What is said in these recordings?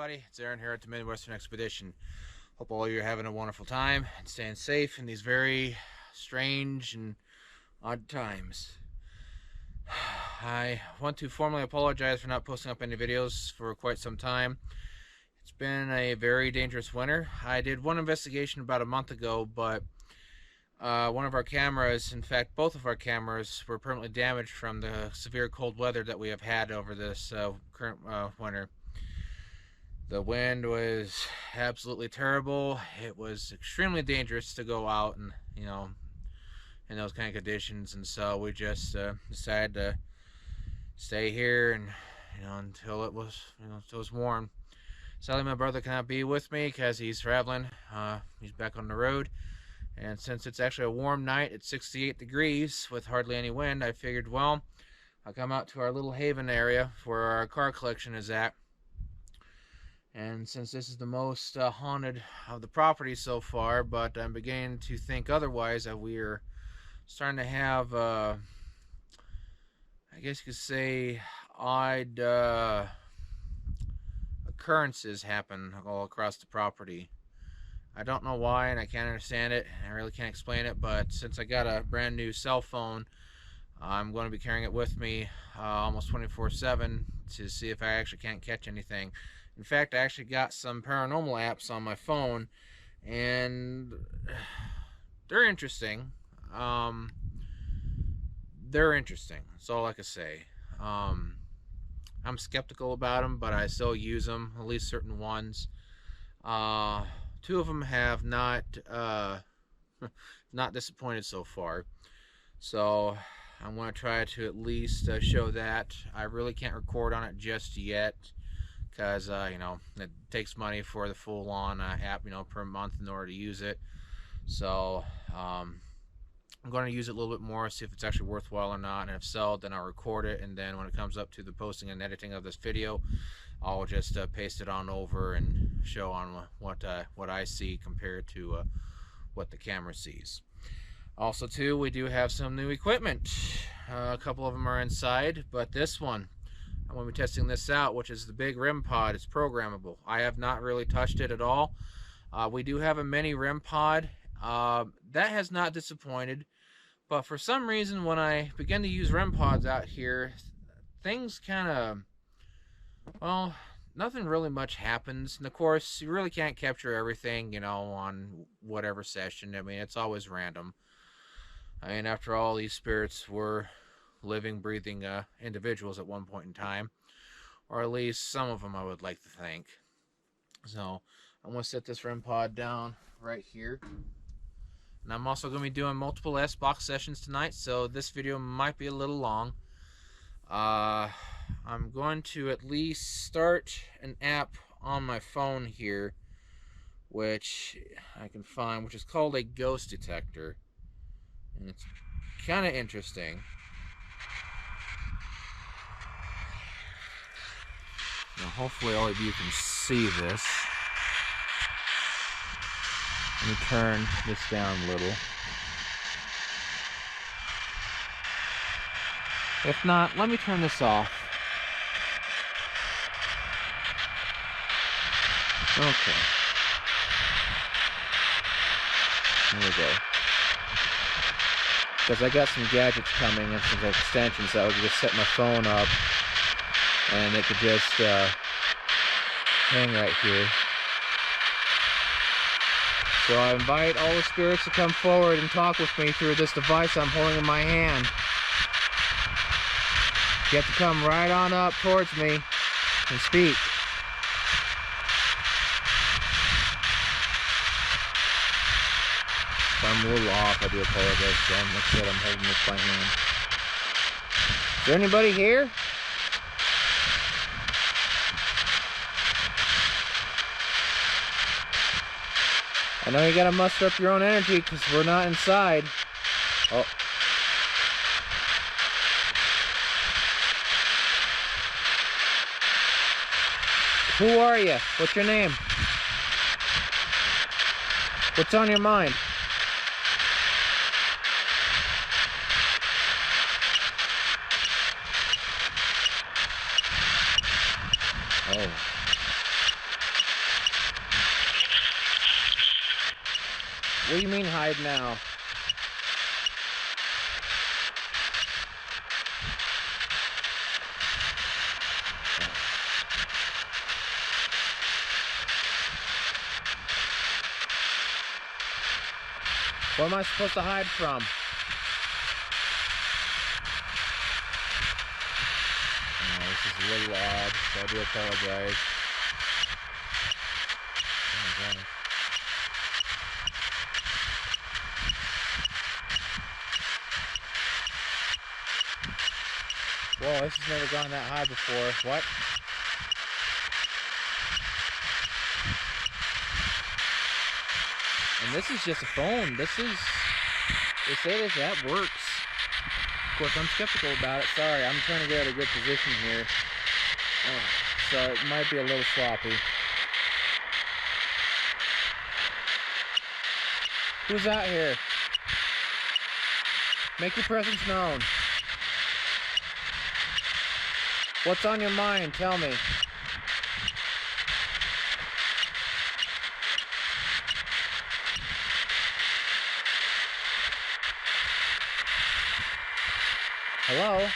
everybody, it's Aaron here at the Midwestern Expedition. Hope all of you are having a wonderful time and staying safe in these very strange and odd times. I want to formally apologize for not posting up any videos for quite some time. It's been a very dangerous winter. I did one investigation about a month ago, but one of our cameras, in fact both of our cameras, were permanently damaged from the severe cold weather that we have had over this current winter. The wind was absolutely terrible. It was extremely dangerous to go out and, in those kind of conditions, and so we just decided to stay here and, until it was, until it was warm. Sadly, my brother cannot be with me because he's traveling. He's back on the road. And since it's actually a warm night, it's 68 degrees with hardly any wind, I figured, well, I'll come out to our little haven area where our car collection is at. And since this is the most haunted of the property so far, but I'm beginning to think otherwise, that we are starting to have, I guess you could say, odd occurrences happen all across the property. I don't know why, and I can't understand it, and I really can't explain it, but since I got a brand new cell phone, I'm going to be carrying it with me almost 24/7 to see if I actually can't catch anything. In fact, I actually got some paranormal apps on my phone, and they're interesting. They're interesting. That's all I can say. I'm skeptical about them, but I still use them, at least certain ones. Two of them have not disappointed so far. So I'm going to try to at least show that. I really can't record on it just yet, because it takes money for the full-on app, per month in order to use it. So I'm going to use it a little bit more, see if it's actually worthwhile or not, and if so, then I'll record it, and then when it comes up to the posting and editing of this video, I'll just paste it on over and show on what I see compared to what the camera sees. Also, too, we do have some new equipment. A couple of them are inside, but this one, I'm going to be testing this out, which is the big REM pod. It's programmable. I have not really touched it at all. We do have a mini REM pod. That has not disappointed, but for some reason when I begin to use REM pods out here, things kind of, well, nothing really much happens. And of course, you really can't capture everything, on whatever session. I mean, it's always random. I mean, after all, these spirits were living, breathing individuals at one point in time, or at least some of them, I would like to think. So I'm going to set this REM pod down right here, and I'm also going to be doing multiple S-Box sessions tonight, so this video might be a little long. I'm going to at least start an app on my phone here, which I can find, which is called a ghost detector, and it's kind of interesting. Now, hopefully all of you can see this. Let me turn this down a little. If not, let me turn this off. Okay. There we go. Because I got some gadgets coming and some extensions that would just set my phone up, and it could just hang right here. So I invite all the spirits to come forward and talk with me through this device I'm holding in my hand. You have to come right on up towards me and speak. If I'm a little off, I do apologize. Like I said, I'm holding this by hand. Is there anybody here? I know you gotta muster up your own energy because we're not inside. Oh. Who are you? What's your name? What's on your mind? Oh. What do you mean hide now? What am I supposed to hide from? Oh, this is a little odd, so I do apologize. Oh my gosh. Whoa, this has never gone that high before. What? And this is just a phone. They say that works. Of course, I'm skeptical about it. Sorry, I'm trying to get at a good position here. So it might be a little sloppy. Who's out here? Make your presence known. What's on your mind? Tell me. Hello?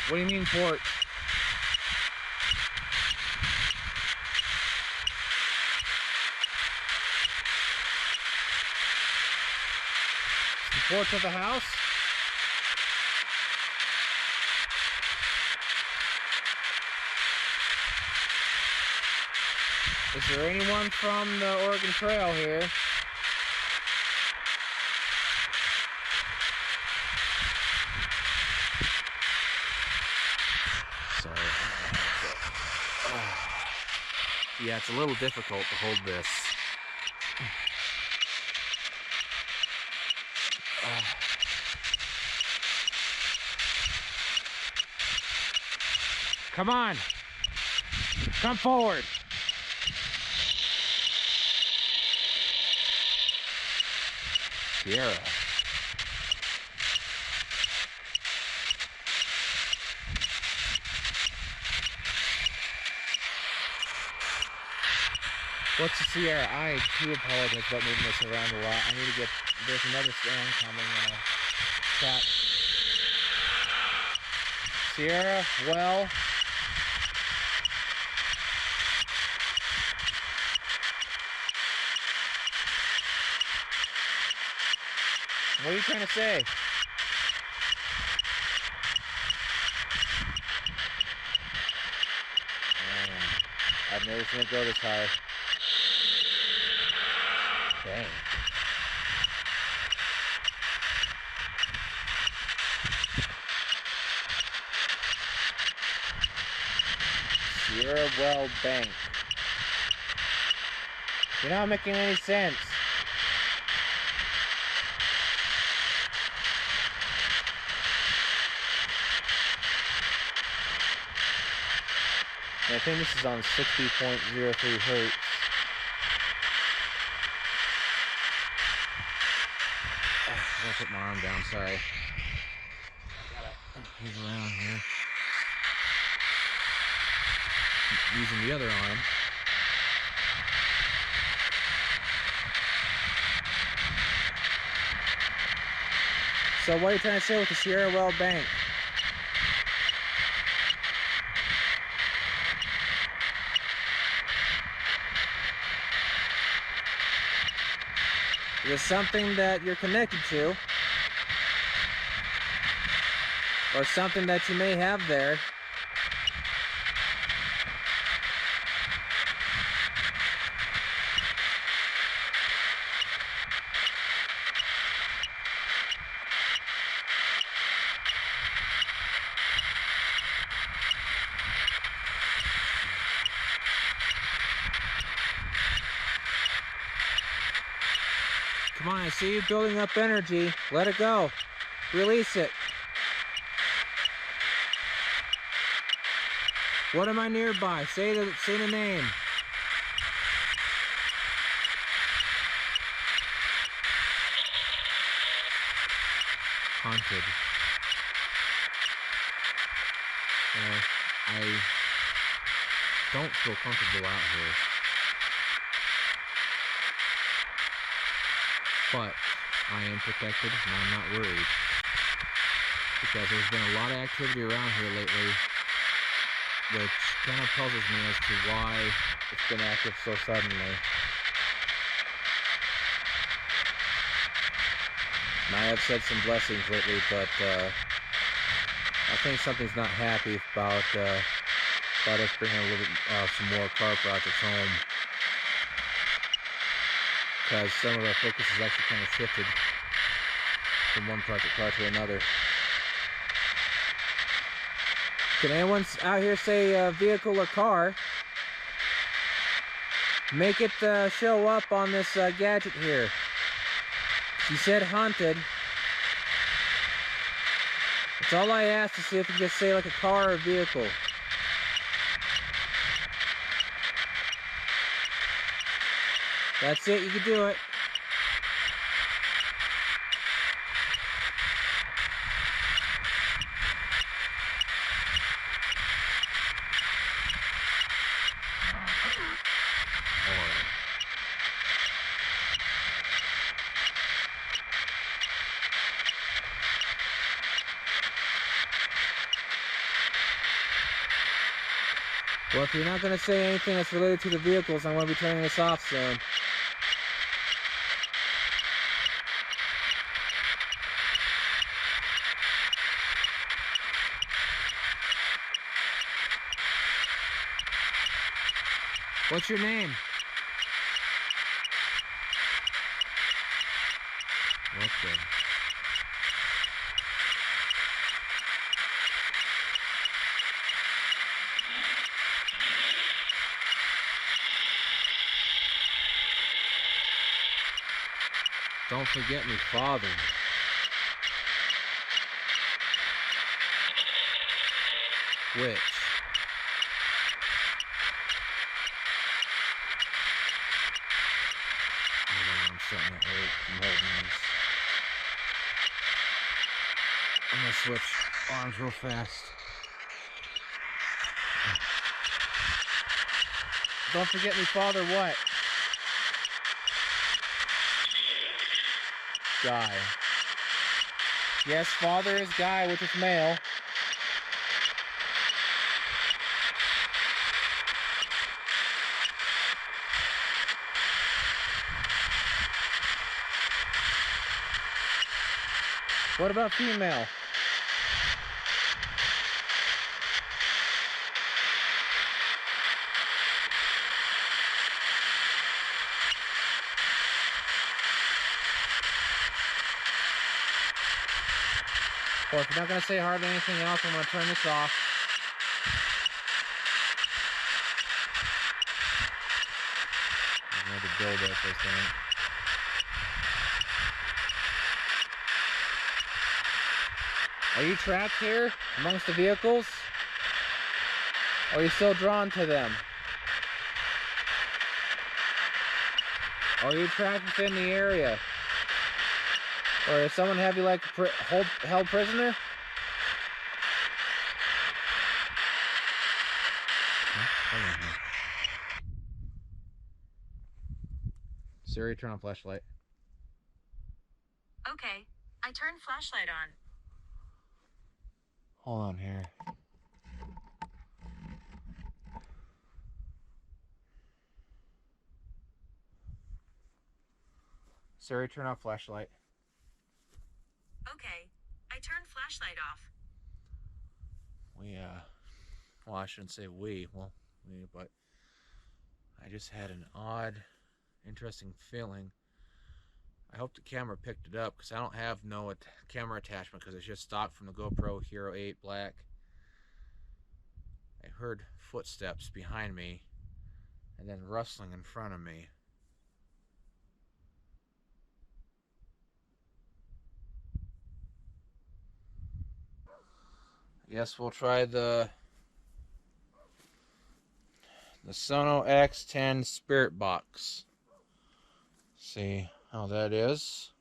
What do you mean porch? The porch of the house? Is there anyone from the Oregon Trail here? Sorry. Yeah, it's a little difficult to hold this. Come on! Come forward! Sierra. What's the Sierra? I do apologize about moving this around a lot. I need to get... There's another stand coming in a chat. Sierra, well... What are you trying to say? I've never seen it go this high. Dang. Sierra Well Bank. You're not making any sense. I think this is on 60.03 hertz. I'm gonna put my arm down, sorry. Gotta move around here. Using the other arm. So what are you trying to say with the Sierra Well Bank? Is it something that you're connected to? Or something that you may have there? Come on, I see you building up energy. Let it go. Release it. What am I nearby? Say the name. haunted. I don't feel comfortable out here. But I am protected and I'm not worried. Because there's been a lot of activity around here lately, which kind of puzzles me as to why it's been active so suddenly. And I have said some blessings lately, but I think something's not happy about us bringing a little bit, some more car projects home. Because some of our focus is actually kind of shifted from one project car to another. Can anyone out here say vehicle or car? Make it show up on this gadget here. She said haunted. That's all I asked, to see if you can just say like a car or a vehicle. That's it, you can do it. Well, if you're not going to say anything that's related to the vehicles, I'm going to be turning this off soon. What's your name? Okay. Don't forget me, Father. Which? I'm starting to hurt from holding this. I'm gonna switch arms real fast. Don't forget me, Father, what? Guy. Yes, Father is Guy, which is male. What about female? Well, if you're not going to say hardly anything else, I'm going to turn this off. Another build-up, I think. Are you trapped here amongst the vehicles? Or are you still drawn to them? Or are you trapped within the area? Or does someone have you like held prisoner? Siri, turn on flashlight. Okay, I turned flashlight on. Hold on here. Siri, turn off flashlight. Okay, I turned flashlight off. Well, I shouldn't say but I just had an odd, interesting feeling. I hope the camera picked it up, because I don't have no camera attachment, because it's just stock from the GoPro Hero 8 Black. I heard footsteps behind me, and then rustling in front of me. I guess we'll try the Sono X10 Spirit Box. See how that is.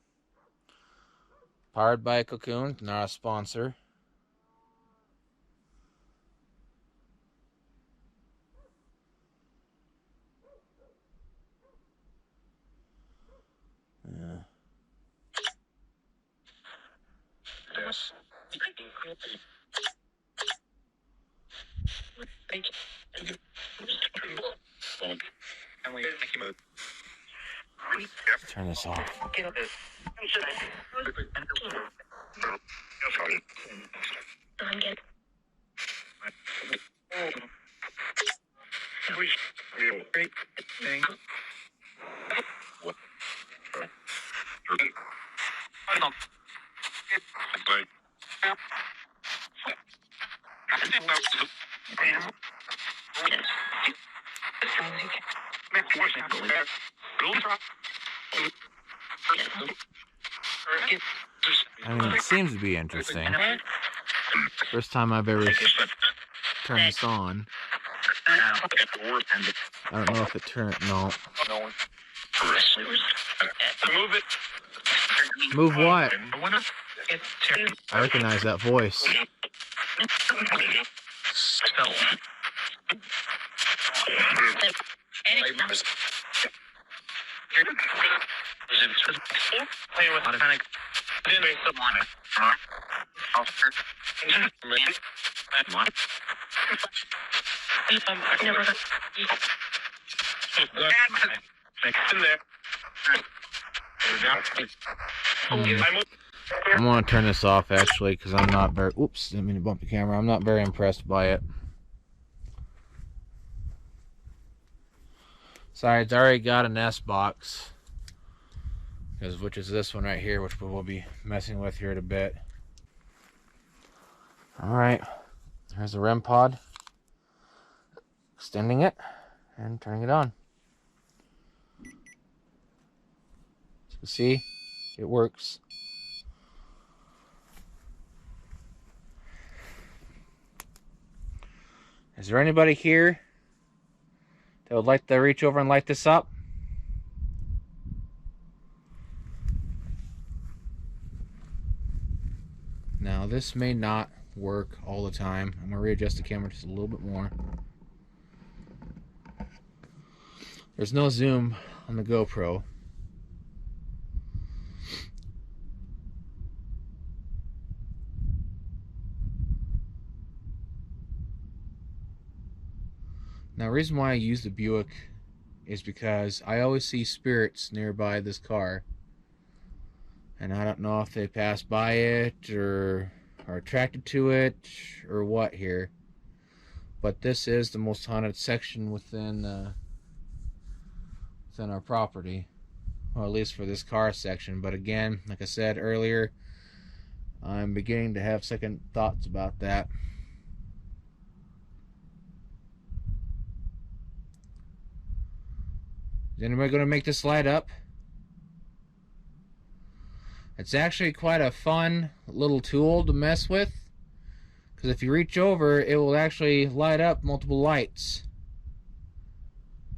Powered by a Cocoon, not a sponsor. Yeah. Let's turn this off. I mean, it seems to be interesting. First time I've ever turned this on. I don't know if it turned. No. Move what? I recognize that voice. I'm gonna turn this off actually because I'm not very. Oops, didn't mean to bump the camera. I'm not very impressed by it. Sorry, it's already got an S box, which is this one right here, which we will be messing with here in a bit. All right, there's the REM pod. Extending it and turning it on. So see, it works. Is there anybody here that would like to reach over and light this up? Now, this may not work all the time. I'm going to readjust the camera just a little bit more. There's no zoom on the GoPro. Now, the reason why I use the Buick is because I always see spirits nearby this car. And I don't know if they pass by it or are attracted to it or what here. But this is the most haunted section within our property. Well, at least for this car section. But again, like I said earlier, I'm beginning to have second thoughts about that. Is anybody going to make this light up? It's actually quite a fun little tool to mess with, because if you reach over, it will actually light up multiple lights.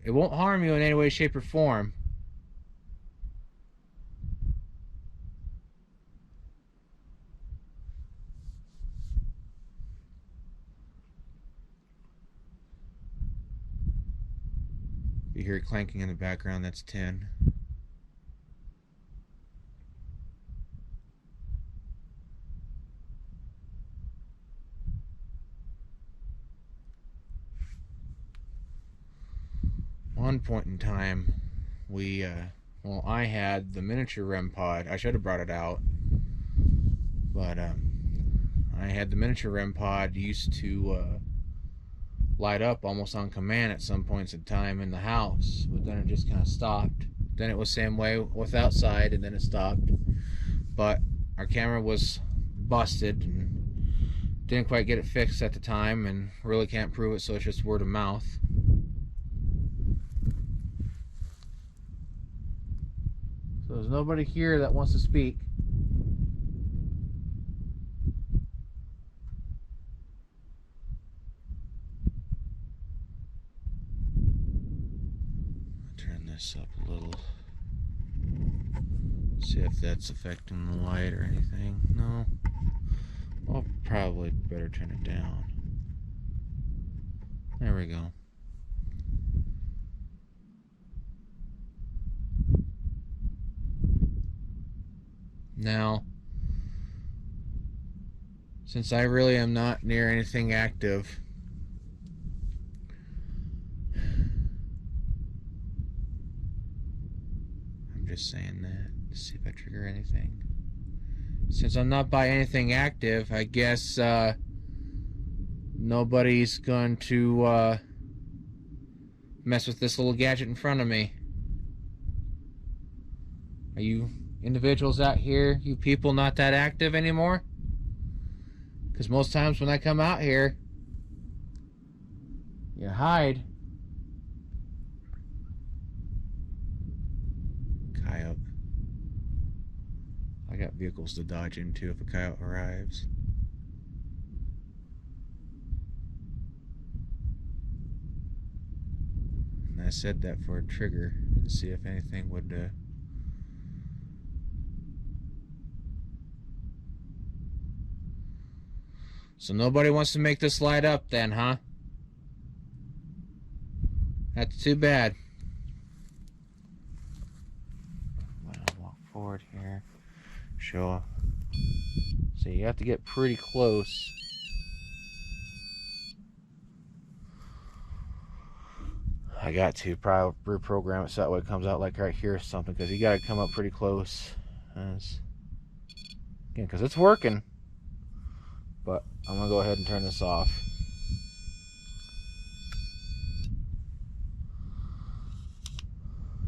It won't harm you in any way, shape, or form. You hear it clanking in the background, that's 10. One point in time, I had the miniature REM pod. I should have brought it out, but I had the miniature REM pod used to light up almost on command at some points in time in the house, but then it just kind of stopped. Then it was same way with outside, and then it stopped. But our camera was busted and didn't quite get it fixed at the time, and really can't prove it, so it's just word of mouth. So there's nobody here that wants to speak. Turn this up a little. See if that's affecting the light or anything. No. Well, probably better turn it down. There we go. Now, since I really am not near anything active, I'm just saying that to see if I trigger anything. Since I'm not by anything active, I guess nobody's going to mess with this little gadget in front of me. Are you individuals out here, you people, not that active anymore? Because most times when I come out here, you hide. Coyote. I got vehicles to dodge into if a coyote arrives. And I said that for a trigger to see if anything would So nobody wants to make this light up then, huh? That's too bad. I'm gonna walk forward here. Show. So you have to get pretty close. I got to probably reprogram it so that way it comes out like right here or something, because you got to come up pretty close. Again, because it's working. But I'm going to go ahead and turn this off.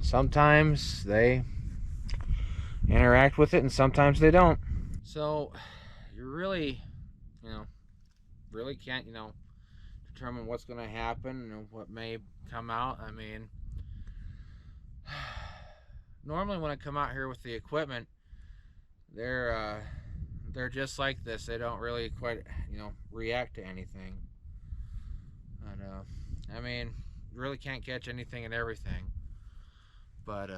Sometimes they interact with it and sometimes they don't. So you really, really can't, determine what's going to happen and what may come out. I mean, normally when I come out here with the equipment, they're just like this. They don't really quite, react to anything. And I mean, you really can't catch anything and everything. But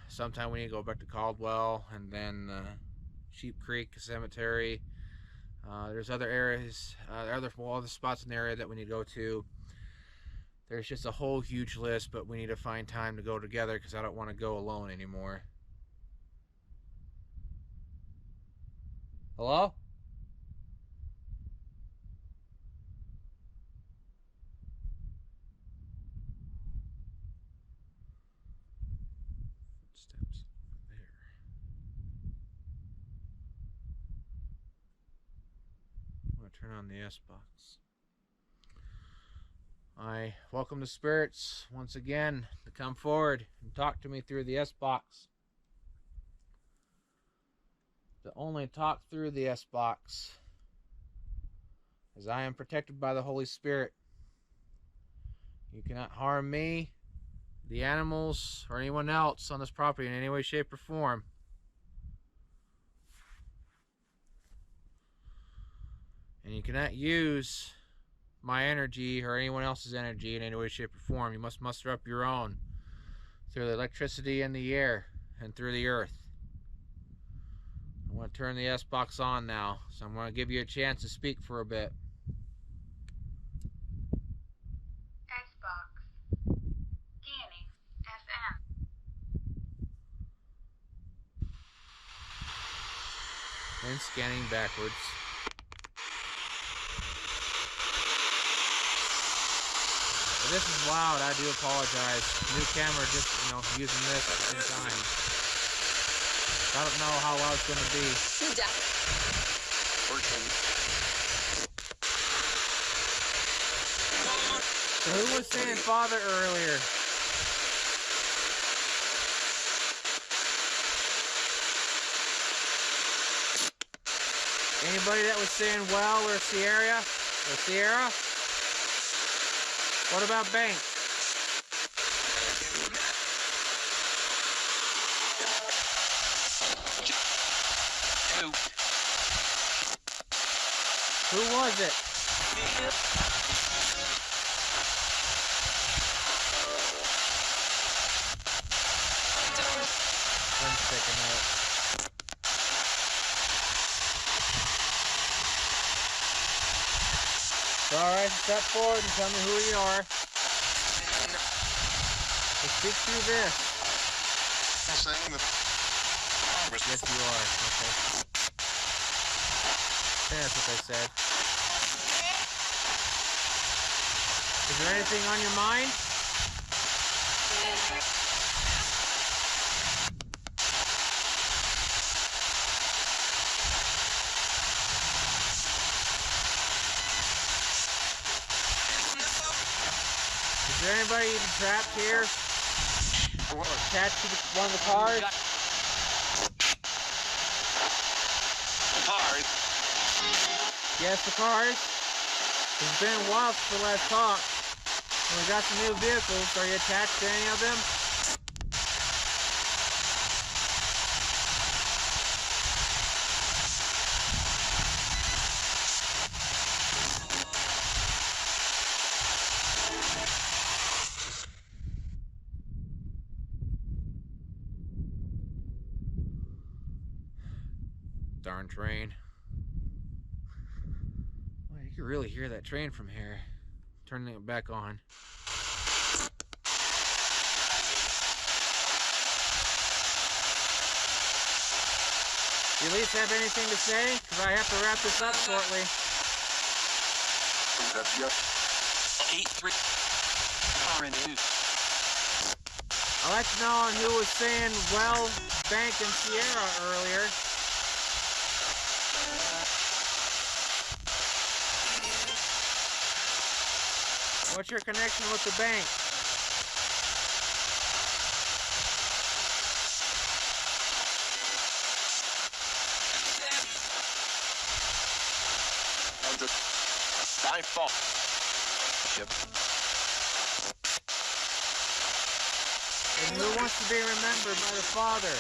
sometime we need to go back to Caldwell and then Sheep Creek Cemetery. There's other areas, other spots in the area that we need to go to. There's just a whole huge list, but we need to find time to go together because I don't want to go alone anymore. Hello? Footsteps over there. I'm going to turn on the S-Box. I welcome the spirits once again to come forward and talk to me through the S-Box. To only talk through the S-Box, as I am protected by the Holy Spirit. You cannot harm me, the animals, or anyone else on this property in any way, shape, or form. And you cannot use my energy or anyone else's energy in any way, shape, or form. You must muster up your own through the electricity in the air and through the earth. I want to turn the S-Box on now, so I'm going to give you a chance to speak for a bit. S-Box. Scanning. FM. And scanning backwards. If this is loud, I do apologize. New camera, just, using this at the same time. I don't know how loud it's going to be. So who was saying father earlier? Anybody that was saying well or Sierra? Or Sierra? What about Bank? Who was it? I'm sticking out. It's alright, step forward and tell me who you are. Let's speak through this. Saying that. Yes, you are. Okay. That's what I said. Is there anything on your mind? Is there anybody even trapped here? Or attached to one of the cars? Cars? Yes, the cars. It's been a while since the last talk. And we got some new vehicles. Are you attached to any of them? Darn train. Well, you can really hear that train from here. Turning it back on. Do you at least have anything to say? Because I have to wrap this up shortly. That's yes. 8-3. I'd like to know on who was saying well, Bank, and Sierra earlier. What's your connection with the bank? And the nightfall. Ship. And who wants to be remembered by the Father?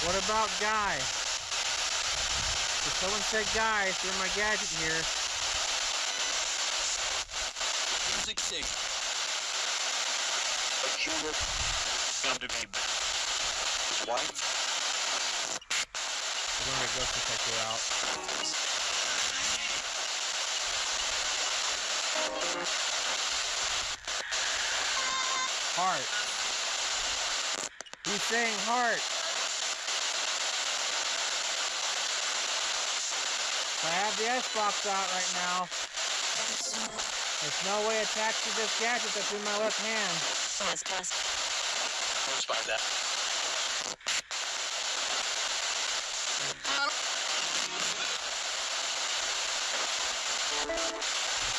What about Guy? If someone said Guy through my gadget here. 6-6. A junior. Come to me. His wife. I'm gonna get Ghost Detector out. Heart. He's saying heart. I have the S-Box out right now. There's no way attached to this gadget that's in my left hand. Let's find that.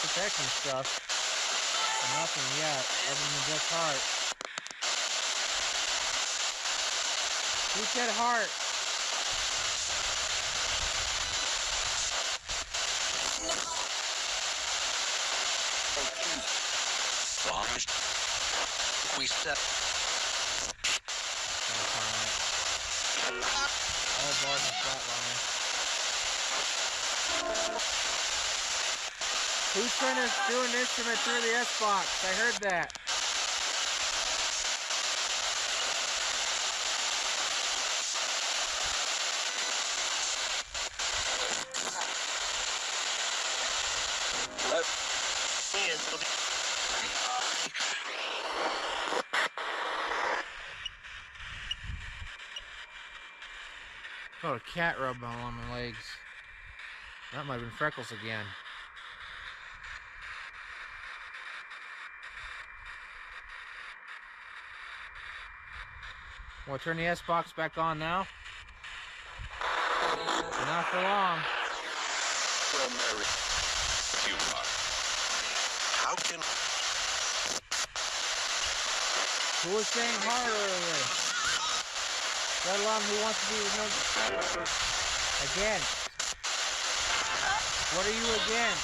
Protection stuff. Nothing yet, other than just heart. Who said heart? We step. All bars and flatline. Who's trying to do an instrument through the S-Box? I heard that. Oh, a cat rubbed on my legs. That might have been Freckles again. Well, turn the S-Box back on now. Not for long. How can... Who was saying heart earlier? Let alone who wants to be remembered again. What are you again?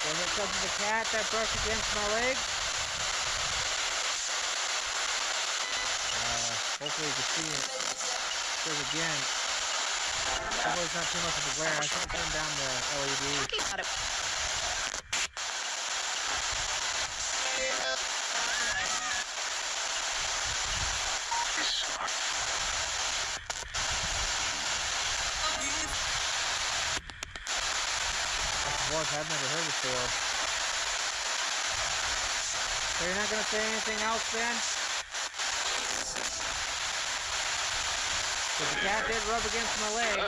Was it because of the cat that brushed against my leg? Hopefully you can see it. Says again. Hopefully it's not too much of a glare. I should turn down the LED. voice I've never heard before. So you're not gonna say anything else then? Because the cat did rub against my leg.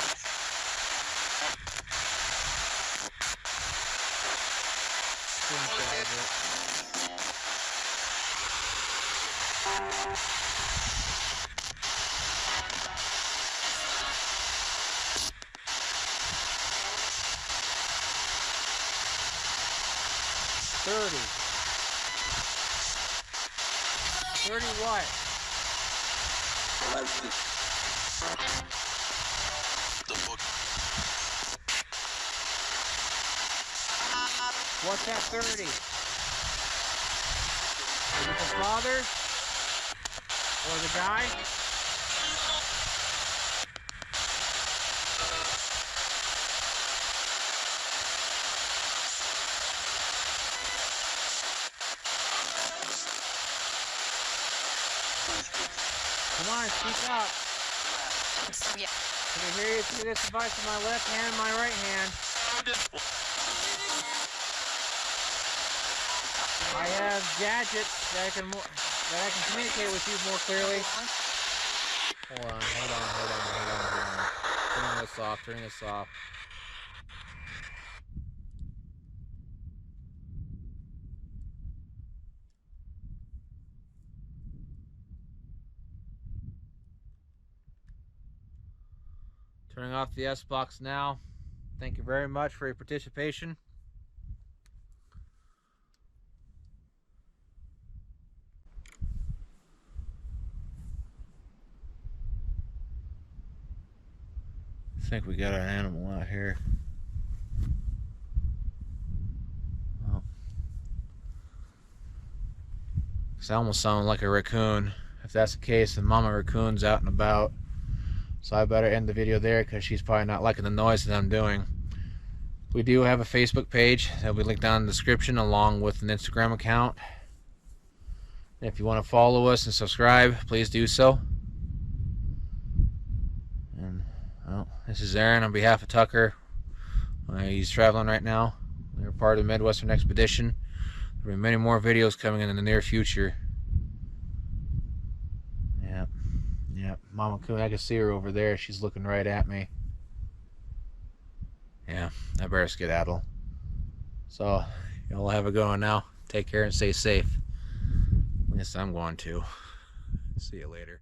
$30 what? The book. What's that 30? Is it the father? Or the guy? Come on, speak up. Can you hear you through this device with my left hand and my right hand? I have gadgets that I can communicate with you more clearly. Hold on. Turning this off. Turning off the S-Box now. Thank you very much for your participation. I think we got an animal out here. Oh. This almost sounded like a raccoon. If that's the case, then Mama Raccoon's out and about. So I better end the video there because she's probably not liking the noise that I'm doing. We do have a Facebook page that will be linked down in the description along with an Instagram account. And if you want to follow us and subscribe, please do so. And well, this is Aaron on behalf of Tucker. He's traveling right now. We're part of the Midwestern Expedition. There will be many more videos coming in the near future. Yeah, Mama Coon, I can see her over there. She's looking right at me. Yeah, I better skedaddle. So, y'all have a good one now. Take care and stay safe. At least I'm going to. See you later.